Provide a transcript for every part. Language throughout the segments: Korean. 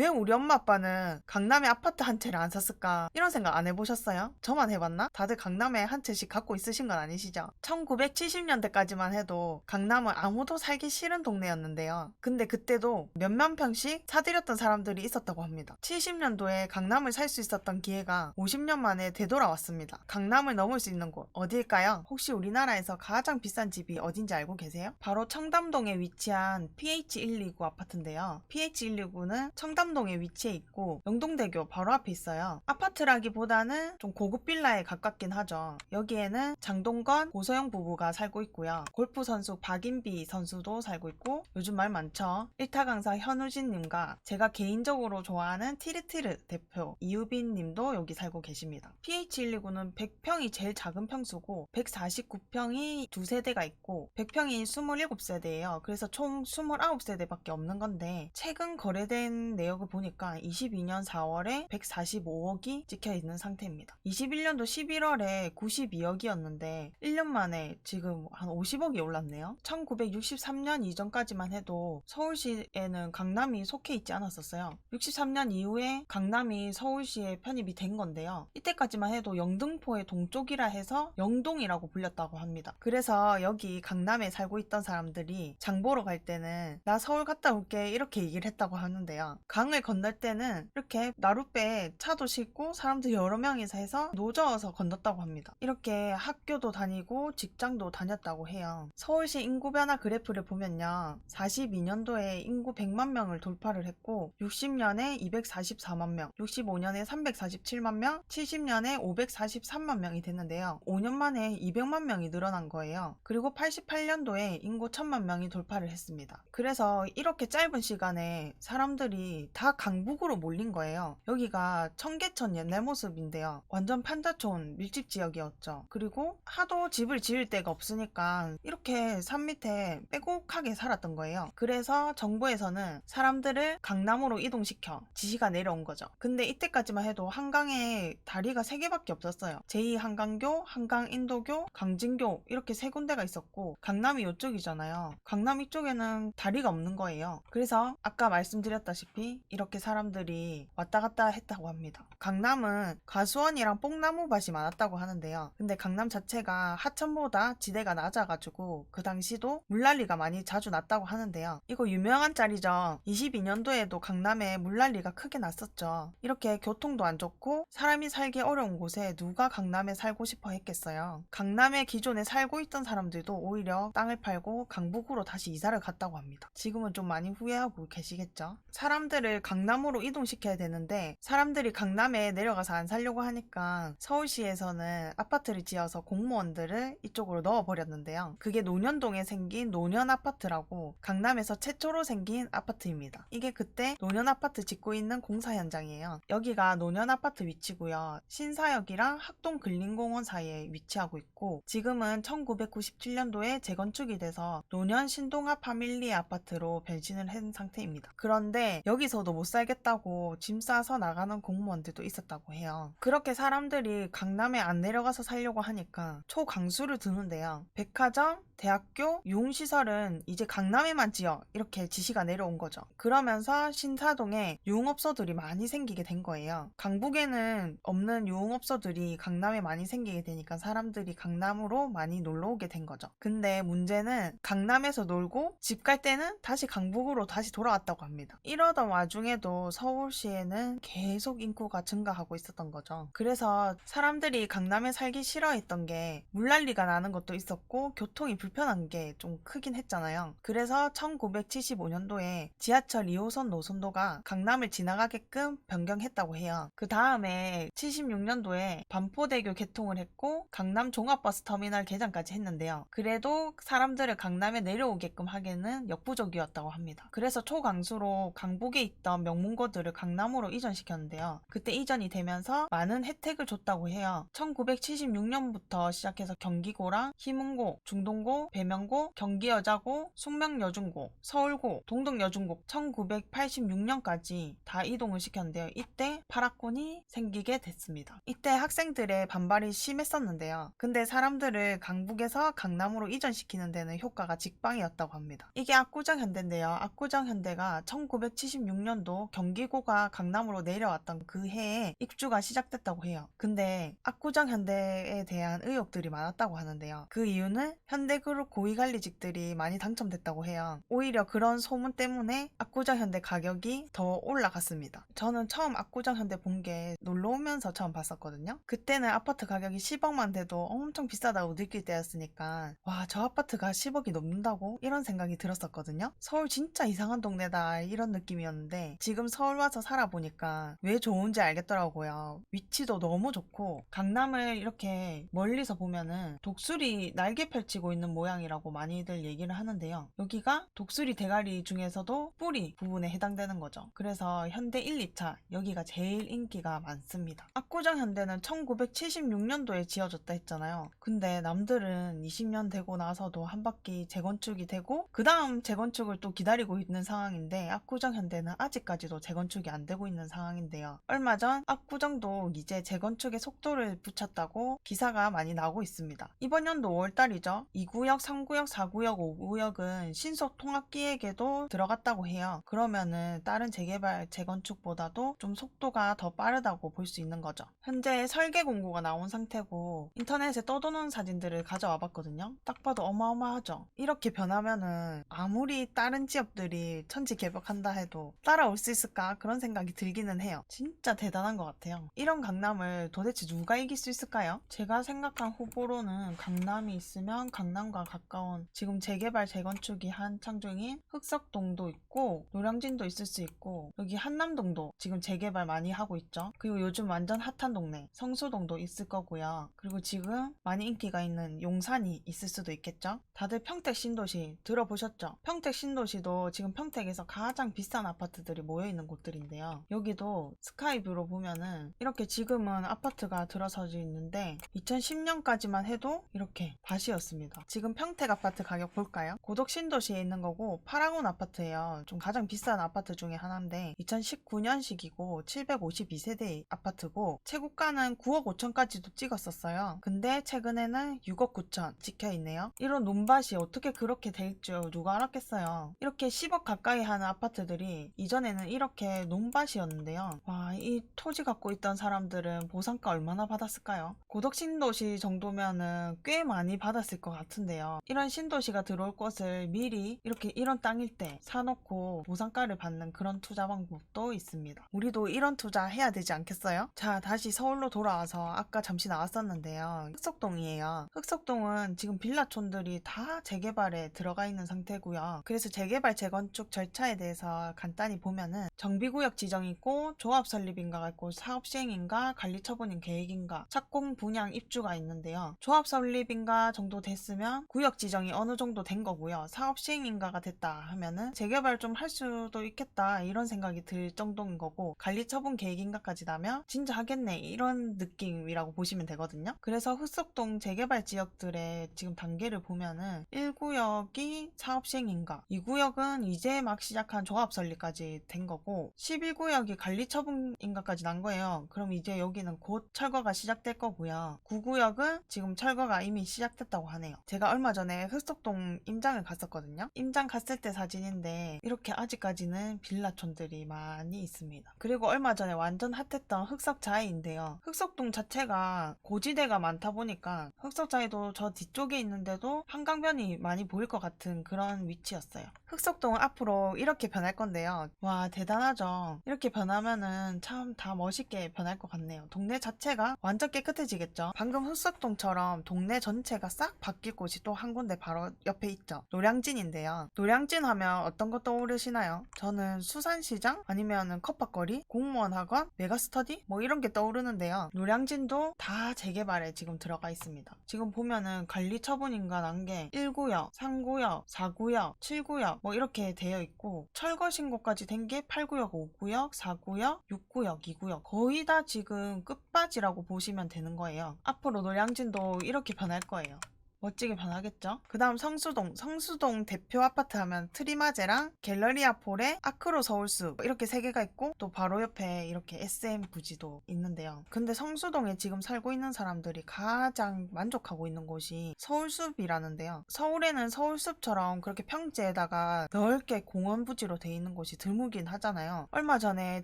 왜 우리 엄마 아빠는 강남에 아파트 한 채를 안 샀을까? 이런 생각 안 해보셨어요? 저만 해봤나? 다들 강남에 한 채씩 갖고 있으신 건 아니시죠? 1970년대까지만 해도 강남은 아무도 살기 싫은 동네였는데요. 근데 그때도 몇만 평씩 사들였던 사람들이 있었다고 합니다. 70년도에 강남을 살 수 있었던 기회가 50년 만에 되돌아왔습니다. 강남을 넘을 수 있는 곳 어디일까요? 혹시 우리나라에서 가장 비싼 집이 어딘지 알고 계세요? 바로 청담동에 위치한 PH129 아파트인데요. PH129는 청담동에 위치해 있고 영동대교 바로 앞에 있어요. 아파트라기보다는 좀 고급 빌라에 가깝긴 하죠. 여기에는 장동건, 고소영 부부가 살고 있고요. 골프 선수 박인비 선수도 살고 있고 요즘 말 많죠. 일타 강사 현우진님과 제가 개인적으로 좋아하는 티르티르 대표 이유빈 님도 여기 살고 계십니다. PH129는 100평이 제일 작은 평수고 149평이 두 세대가 있고 100평이 27세대예요. 그래서 총 29세대밖에 없는 건데 최근 거래된 내역을 보니까 22년 4월에 145억이 찍혀 있는 상태입니다. 21년도 11월에 92억이었는데 1년 만에 지금 한 50억이 올랐네요. 1963년 이전까지만 해도 서울시에는 강남이 속해 있지 않았었어요. 63년 이후에 강남이 서울시에 편입이 된 건데요. 이때까지만 해도 영등포의 동쪽이라 해서 영동이라고 불렸다고 합니다. 그래서 여기 강남에 살고 있던 사람들이 장 보러 갈 때는 나 서울 갔다 올게 이렇게 얘기를 했다고 하는데요. 강을 건널 때는 이렇게 나룻배에 차도 싣고 사람들 여러 명이서 해서 노저어서 건넜다고 합니다. 이렇게 학교도 다니고 직장도 다녔다고 해요. 서울시 인구 변화 그래프를 보면요. 42년도에 인구 100만 명을 돌파를 했고 60년에 244만 명, 65년에 347만 명, 70년에 543만 명이 됐는데요. 5년 만에 200만 명이 늘어난 거예요. 그리고 88년도에 인구 1000만 명이 돌파를 했습니다. 그래서 이렇게 짧은 시간에 사람들이 다 강북으로 몰린 거예요. 여기가 청계천 옛날 모습인데요. 완전 판자촌 밀집 지역이었죠. 그리고 하도 집을 지을 데가 없으니까 이렇게 산 밑에 빼곡하게 살았던 거예요. 그래서 정부에서는 사람들을 강남으로 이동시켜 지시가 내려온 거죠. 근데 이때까지만 해도 한강에 다리가 3개밖에 없었어요. 제2한강교, 한강인도교, 강진교 이렇게 3군데가 있었고 강남이 이쪽이잖아요. 강남 이쪽에는 다리가 없는 거예요. 그래서 아까 말씀드렸다시피 이렇게 사람들이 왔다 갔다 했다고 합니다. 강남은 가수원이랑 뽕나무밭이 많았다고 하는데요. 근데 강남 자체가 하천보다 지대가 낮아가지고 그 당시도 물난리가 많이 자주 났다고 하는데요. 이거 유명한 짤이죠. 22년도에도 강남에 물난리가 크게 났었죠. 이렇게 교통도 안 좋고 사람이 살기 어려운 곳에 누가 강남에 살고 싶어 했겠어요. 강남에 기존에 살고 있던 사람들도 오히려 땅을 팔고 강북으로 다시 이사를 갔다고 합니다. 지금은 좀 많이 후회하고 계시겠죠. 사람들을 강남으로 이동시켜야 되는데 사람들이 강남에 내려가서 안 살려고 하니까 서울시에서는 아파트를 지어서 공무원들을 이쪽으로 넣어버렸는데요. 그게 논현동에 생긴 논현아파트라고 강남에서 최초로 생긴 아파트입니다. 이게 그때 논현아파트 짓고 있는 공사 현장이에요. 여기가 논현아파트 위치고요. 신사역이랑 학동근린공원 사이에 위치하고 있고 지금은 1997년도에 재건축이 돼서 논현 신동아 파밀리 아파트로 변신을 한 상태입니다. 그런데 여기서도 못 살겠다고 짐 싸서 나가는 공무원들도 있었다고 해요. 그렇게 사람들이 강남에 안 내려가서 살려고 하니까 초강수를 두는데요. 백화점, 대학교, 유흥시설은 이제 강남에만 지어 이렇게 지시가 내려온 거죠. 그러면서 신사동에 유흥업소들이 많이 생기게 된 거예요. 강북에는 없는 유흥업소들이 강남에 많이 생기게 되니까 사람들이 강남으로 많이 놀러 오게 된 거죠. 근데 문제는 강남에서 놀고 집 갈 때는 다시 강북으로 다시 돌아왔다고 합니다. 이러던 와중에도 서울시에는 계속 인구가 증가하고 있었던 거죠. 그래서 사람들이 강남에 살기 싫어했던 게 물난리가 나는 것도 있었고 교통이 불편한 게 좀 크긴 했잖아요. 그래서 1975년도에 지하철 2호선 노선도가 강남을 지나가게끔 변경했다고 해요. 그 다음에 76년도에 반포대교 개통을 했고 강남 종합버스 터미널 개장까지 했는데요. 그래도 사람들을 강남에 내려오게끔 하기는 역부족이었다고 합니다. 그래서 초강수로 강북에 있던 명문고들을 강남으로 이전시켰는데요. 그때 이전이 되면서 많은 혜택을 줬다고 해요. 1976년부터 시작해서 경기고랑 희문고, 중동고, 배명고, 경기여자고, 숙명여중고, 서울고, 동덕여중고 1986년까지 다 이동을 시켰는데요. 이때 파라콘이 생기게 됐습니다. 이때 학생들의 반발이 심했었는데요. 근데 사람들을 강북에서 강남으로 이전시키는 데는 효과가 직방이었다고 합니다. 이게 압구정 현대인데요. 압구정 현대가 1976년 16년도 경기고가 강남으로 내려왔던 그 해에 입주가 시작됐다고 해요. 근데 압구정 현대에 대한 의혹들이 많았다고 하는데요. 그 이유는 현대그룹 고위관리직들이 많이 당첨됐다고 해요. 오히려 그런 소문 때문에 압구정 현대 가격이 더 올라갔습니다. 저는 처음 압구정 현대 본 게 놀러 오면서 처음 봤었거든요. 그때는 아파트 가격이 10억만 돼도 엄청 비싸다고 느낄 때였으니까 와, 저 아파트가 10억이 넘는다고? 이런 생각이 들었었거든요. 서울 진짜 이상한 동네다 이런 느낌이었는데 지금 서울 와서 살아보니까 왜 좋은지 알겠더라고요. 위치도 너무 좋고 강남을 이렇게 멀리서 보면은 독수리 날개 펼치고 있는 모양이라고 많이들 얘기를 하는데요. 여기가 독수리 대가리 중에서도 뿌리 부분에 해당되는 거죠. 그래서 현대 1, 2차 여기가 제일 인기가 많습니다. 압구정 현대는 1976년도에 지어졌다 했잖아요. 근데 남들은 20년 되고 나서도 한 바퀴 재건축이 되고 그 다음 재건축을 또 기다리고 있는 상황인데 압구정 현대는 아직까지도 재건축이 안 되고 있는 상황인데요. 얼마 전 압구정도 이제 재건축의 속도를 붙였다고 기사가 많이 나오고 있습니다. 이번 연도 5월달이죠. 2구역, 3구역, 4구역, 5구역은 신속 통합기획에도 들어갔다고 해요. 그러면은 다른 재개발, 재건축보다도 좀 속도가 더 빠르다고 볼 수 있는 거죠. 현재 설계 공고가 나온 상태고 인터넷에 떠도는 사진들을 가져와 봤거든요. 딱 봐도 어마어마하죠. 이렇게 변하면은 아무리 다른 지역들이 천지개벽한다 해도 따라올 수 있을까 그런 생각이 들기는 해요. 진짜 대단한 것 같아요. 이런 강남을 도대체 누가 이길 수 있을까요? 제가 생각한 후보로는 강남이 있으면 강남과 가까운 지금 재개발 재건축이 한창 중인 흑석동도 있고 노량진도 있을 수 있고 여기 한남동도 지금 재개발 많이 하고 있죠. 그리고 요즘 완전 핫한 동네 성수동도 있을 거고요. 그리고 지금 많이 인기가 있는 용산이 있을 수도 있겠죠. 다들 평택 신도시 들어보셨죠? 평택 신도시도 지금 평택에서 가장 비싼 아파트들이 모여있는 곳들인데요. 여기도 스카이뷰로 보면은 이렇게 지금은 아파트가 들어서져 있는데 2010년까지만 해도 이렇게 밭이었습니다. 지금 평택 아파트 가격 볼까요? 고덕 신도시에 있는 거고 파랑온 아파트예요. 좀 가장 비싼 아파트 중에 하나인데 2019년식이고 752세대 아파트고 최고가는 9억 5천까지도 찍었었어요. 근데 최근에는 6억 9천 찍혀있네요. 이런 논밭이 어떻게 그렇게 될 줄 누가 알았겠어요. 이렇게 10억 가까이 하는 아파트들이 이전에는 이렇게 논밭이었는데요. 와, 이 토지 갖고 있던 사람들은 보상가 얼마나 받았을까요? 고덕 신도시 정도면은 꽤 많이 받았을 것 같은데요. 이런 신도시가 들어올 곳을 미리 이렇게 이런 땅일 때 사놓고 보상가를 받는 그런 투자 방법도 있습니다. 우리도 이런 투자 해야 되지 않겠어요? 자, 다시 서울로 돌아와서 아까 잠시 나왔었는데요. 흑석동이에요. 흑석동은 지금 빌라촌들이 다 재개발에 들어가 있는 상태고요. 그래서 재개발 재건축 절차에 대해서 간단히 보면은 정비구역 지정이 있고 조합 설립인가가 있고 사업 시행인가 관리 처분인 계획인가 착공 분양 입주가 있는데요. 조합 설립인가 정도 됐으면 구역 지정이 어느 정도 된 거고요. 사업 시행인가가 됐다 하면은 재개발 좀 할 수도 있겠다 이런 생각이 들 정도인 거고 관리 처분 계획인가까지 나면 진짜 하겠네 이런 느낌이라고 보시면 되거든요. 그래서 흑석동 재개발 지역들의 지금 단계를 보면은 1구역이 사업 시행인가 2구역은 이제 막 시작한 조합 설립까지 된 거고 11구역이 관리 처분인가까지 난 거예요. 그럼 이제 여기는 곧 철거가 시작될 거고요. 9구역은 지금 철거가 이미 시작됐다고 하네요. 제가 얼마 전에 흑석동 임장을 갔었거든요. 임장 갔을 때 사진인데 이렇게 아직까지는 빌라촌들이 많이 있습니다. 그리고 얼마 전에 완전 핫했던 흑석자이인데요. 흑석동 자체가 고지대가 많다 보니까 흑석자이도 저 뒤쪽에 있는데도 한강변이 많이 보일 것 같은 그런 위치였어요. 흑석동은 앞으로 이렇게 변할 건데요. 와, 대단하죠. 이렇게 변하면은 참 다 멋있게 변할 것 같네요. 동네 자체가 완전 깨끗해지겠죠. 방금 흑석동처럼 동네 전체가 싹 바뀔 곳이 또 한 군데 바로 옆에 있죠. 노량진인데요. 노량진 하면 어떤 거 떠오르시나요? 저는 수산시장 아니면은 컵밥거리, 공무원 학원, 메가스터디 뭐 이런 게 떠오르는데요. 노량진도 다 재개발에 지금 들어가 있습니다. 지금 보면은 관리 처분인가 난 게 1구역, 3구역, 4구역, 7구역 뭐 이렇게 되어 있고 철거 신고까지 된 게 8구역, 5구역, 4구역, 6구역, 2구역 거의 다 지금 끝바지라고 보시면 되는 거예요. 앞으로 노량진도 이렇게 변할 거예요. 멋지게 변하겠죠? 그 다음 성수동 대표 아파트 하면 트리마제랑 갤러리아 폴의 아크로 서울숲 이렇게 세 개가 있고 또 바로 옆에 이렇게 SM 부지도 있는데요. 근데 성수동에 지금 살고 있는 사람들이 가장 만족하고 있는 곳이 서울숲이라는데요. 서울에는 서울숲처럼 그렇게 평지에다가 넓게 공원 부지로 돼 있는 곳이 드물긴 하잖아요. 얼마 전에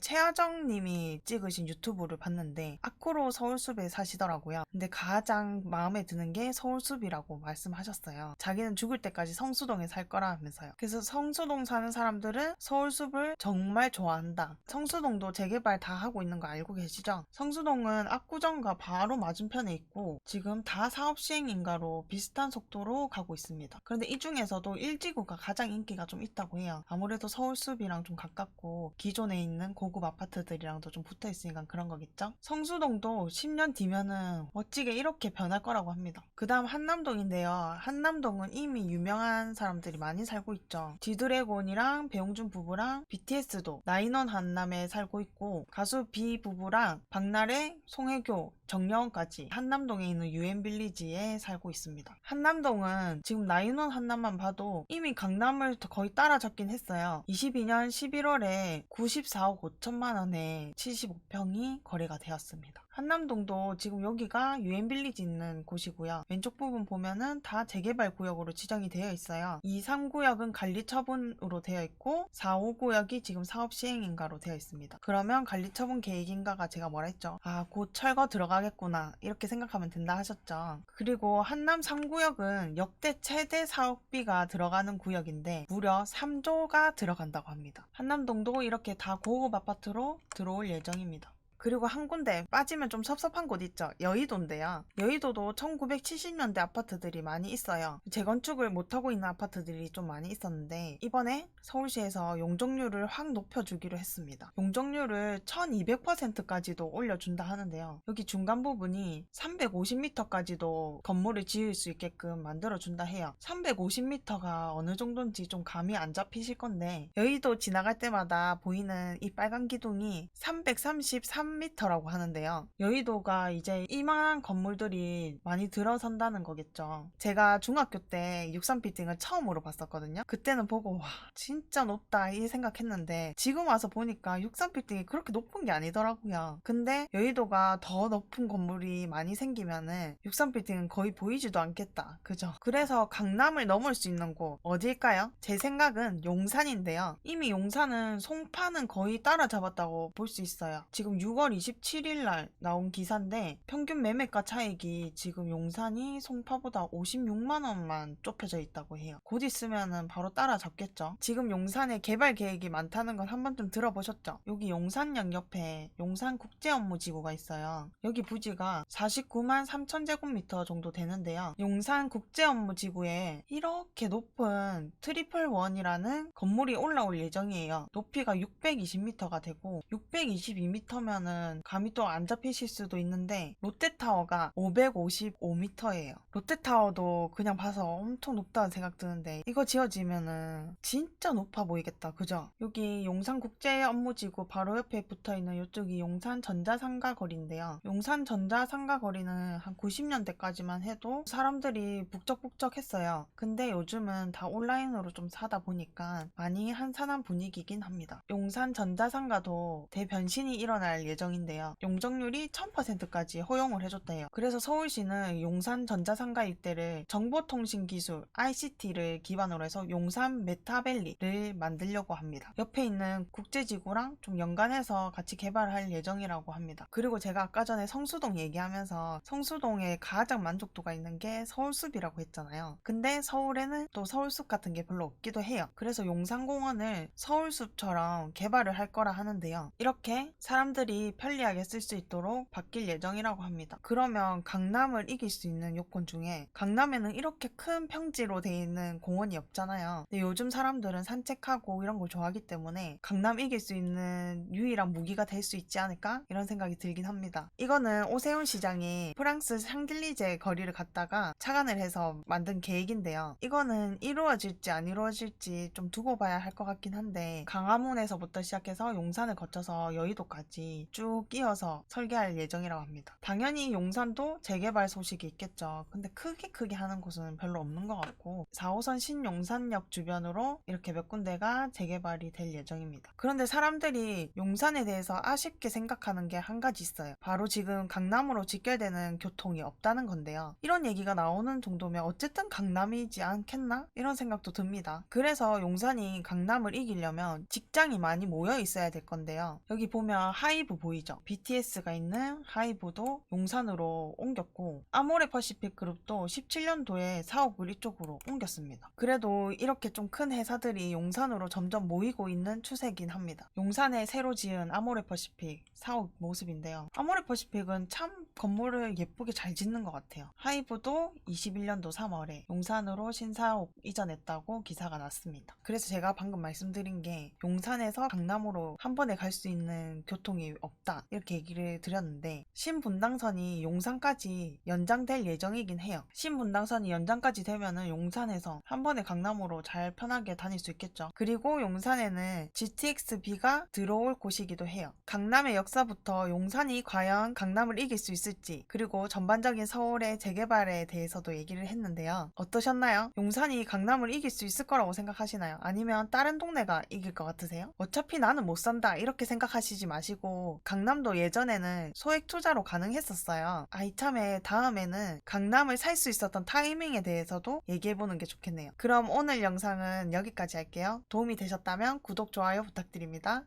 최하정 님이 찍으신 유튜브를 봤는데 아크로 서울숲에 사시더라고요. 근데 가장 마음에 드는 게 서울숲이라고 말씀하셨어요. 자기는 죽을 때까지 성수동에 살 거라 하면서요. 그래서 성수동 사는 사람들은 서울숲을 정말 좋아한다. 성수동도 재개발 다 하고 있는 거 알고 계시죠? 성수동은 압구정과 바로 맞은편에 있고 지금 다 사업 시행인가로 비슷한 속도로 가고 있습니다. 그런데 이 중에서도 1지구가 가장 인기가 좀 있다고 해요. 아무래도 서울숲이랑 좀 가깝고 기존에 있는 고급 아파트들이랑도 좀 붙어 있으니까 그런 거겠죠? 성수동도 10년 뒤면은 멋지게 이렇게 변할 거라고 합니다. 그 다음 한남동인데요. 한남동은 이미 유명한 사람들이 많이 살고 있죠. 지드래곤이랑 배용준 부부랑 BTS도 나인원 한남에 살고 있고 가수 B 부부랑 박나래, 송혜교, 정여원까지 한남동에 있는 유엔빌리지에 살고 있습니다. 한남동은 지금 나인원 한남만 봐도 이미 강남을 거의 따라잡긴 했어요. 22년 11월에 94억 5천만 원에 75평이 거래가 되었습니다. 한남동도 지금 여기가 유엔빌리지 있는 곳이고요. 왼쪽 부분 보면은 다 재개발 구역으로 지정이 되어 있어요. 2, 3구역은 관리처분으로 되어 있고 4, 5구역이 지금 사업 시행인가로 되어 있습니다. 그러면 관리처분 계획인가가 제가 뭐라 했죠? 아, 곧 철거 들어가겠구나 이렇게 생각하면 된다 하셨죠. 그리고 한남 3구역은 역대 최대 사업비가 들어가는 구역인데 무려 3조가 들어간다고 합니다. 한남동도 이렇게 다 고급 아파트로 들어올 예정입니다. 그리고 한 군데 빠지면 좀 섭섭한 곳 있죠. 여의도인데요. 여의도도 1970년대 아파트들이 많이 있어요. 재건축을 못하고 있는 아파트들이 좀 많이 있었는데 이번에 서울시에서 용적률을 확 높여주기로 했습니다. 용적률을 1200%까지도 올려준다 하는데요. 여기 중간 부분이 350m까지도 건물을 지을 수 있게끔 만들어준다 해요. 350m가 어느 정도인지 좀 감이 안 잡히실 건데 여의도 지나갈 때마다 보이는 이 빨간 기둥이 333m라고 하는데요. 여의도가 이제 이만한 건물들이 많이 들어선다는 거겠죠. 제가 중학교 때 63빌딩을 처음으로 봤었거든요. 그때는 보고 와 진짜 높다 이 생각했는데 지금 와서 보니까 63빌딩이 그렇게 높은 게 아니더라고요. 근데 여의도가 더 높은 건물이 많이 생기면은 63빌딩은 거의 보이지도 않겠다. 그죠? 그래서 강남을 넘을 수 있는 곳 어딜까요? 제 생각은 용산인데요. 이미 용산은 송파는 거의 따라잡았다고 볼 수 있어요. 지금 6월 27일 날 나온 기사인데 평균 매매가 차익이 지금 용산이 송파보다 56만 원만 좁혀져 있다고 해요. 곧 있으면은 바로 따라잡겠죠. 지금 용산에 개발 계획이 많다는 건 한 번쯤 들어보셨죠? 여기 용산역 옆에 용산국제업무지구가 있어요. 여기 부지가 49만 3천 제곱미터 정도 되는데요. 용산국제업무지구에 이렇게 높은 트리플 원이라는 건물이 올라올 예정이에요. 높이가 620m가 되고 622m면은 감이 또 안 잡히실 수도 있는데 롯데타워가 555m예요. 롯데타워도 그냥 봐서 엄청 높다는 생각 드는데 이거 지어지면은 진짜 높아 보이겠다. 그죠? 여기 용산국제업무지구 바로 옆에 붙어있는 이쪽이 용산전자상가거리인데요. 용산전자상가거리는 한 90년대까지만 해도 사람들이 북적북적했어요. 근데 요즘은 다 온라인으로 좀 사다 보니까 많이 한산한 분위기긴 합니다. 용산전자상가도 대변신이 일어날 예정인데요. 용적률이 1000%까지 허용을 해줬대요. 그래서 서울시는 용산전자상가 일대를 정보통신기술 ICT를 기반으로 해서 용산 메타밸리를 만들려고 합니다. 옆에 있는 국제지구랑 좀 연관해서 같이 개발할 예정이라고 합니다. 그리고 제가 아까 전에 성수동 얘기하면서 성수동에 가장 만족도가 있는 게 서울숲이라고 했잖아요. 근데 서울에는 또 서울숲 같은 게 별로 없기도 해요. 그래서 용산공원을 서울숲처럼 개발을 할 거라 하는데요. 이렇게 사람들이 편리하게 쓸 수 있도록 바뀔 예정이라고 합니다. 그러면 강남을 이길 수 있는 요건 중에 강남에는 이렇게 큰 평지로 돼 있는 공원이 없잖아요. 근데 요즘 사람들은 산책하고 이런 걸 좋아하기 때문에 강남 이길 수 있는 유일한 무기가 될 수 있지 않을까? 이런 생각이 들긴 합니다. 이거는 오세훈 시장이 프랑스 샹들리제 거리를 갔다가 착안을 해서 만든 계획인데요. 이거는 이루어질지 안 이루어질지 좀 두고 봐야 할 것 같긴 한데 강화문에서부터 시작해서 용산을 거쳐서 여의도까지 쭉 이어서 설계할 예정이라고 합니다. 당연히 용산도 재개발 소식이 있겠죠. 근데 크게 하는 곳은 별로 없는 것 같고 4호선 신용산역 주변으로 이렇게 몇 군데가 재개발이 될 예정입니다. 그런데 사람들이 용산에 대해서 아쉽게 생각하는 게 한 가지 있어요. 바로 지금 강남으로 직결되는 교통이 없다는 건데요. 이런 얘기가 나오는 정도면 어쨌든 강남이지 않겠나? 이런 생각도 듭니다. 그래서 용산이 강남을 이기려면 직장이 많이 모여 있어야 될 건데요. 여기 보면 하이브 보이죠? BTS가 있는 하이브도 용산으로 옮겼고 아모레퍼시픽 그룹도 17년도에 사옥을 이쪽으로 옮겼습니다. 그래도 이렇게 좀 큰 회사들이 용산으로 점점 모이고 있는 추세긴 합니다. 용산에 새로 지은 아모레퍼시픽 사옥 모습인데요. 아모레퍼시픽은 참 건물을 예쁘게 잘 짓는 것 같아요. 하이브도 21년도 3월에 용산으로 신사옥 이전했다고 기사가 났습니다. 그래서 제가 방금 말씀드린 게 용산에서 강남으로 한 번에 갈 수 있는 교통이 없다 이렇게 얘기를 드렸는데 신분당선이 용산까지 연장될 예정이긴 해요. 신분당선이 연장까지 되면은 용산에서 한 번에 강남으로 잘 편하게 다닐 수 있겠죠. 그리고 용산에는 GTX-B가 들어올 곳이기도 해요. 강남의 역사부터 용산이 과연 강남을 이길 수 있을지 그리고 전반적인 서울의 재개발에 대해서도 얘기를 했는데요. 어떠셨나요? 용산이 강남을 이길 수 있을 거라고 생각하시나요? 아니면 다른 동네가 이길 것 같으세요? 어차피 나는 못 산다 이렇게 생각하시지 마시고 강남도 예전에는 소액 투자로 가능했었어요. 이참에 다음에는 강남을 살 수 있었던 타이밍에 대해서도 얘기해보는 게 좋겠네요. 그럼 오늘 영상은 여기까지 할게요. 도움이 되셨다면 구독, 좋아요 부탁드립니다.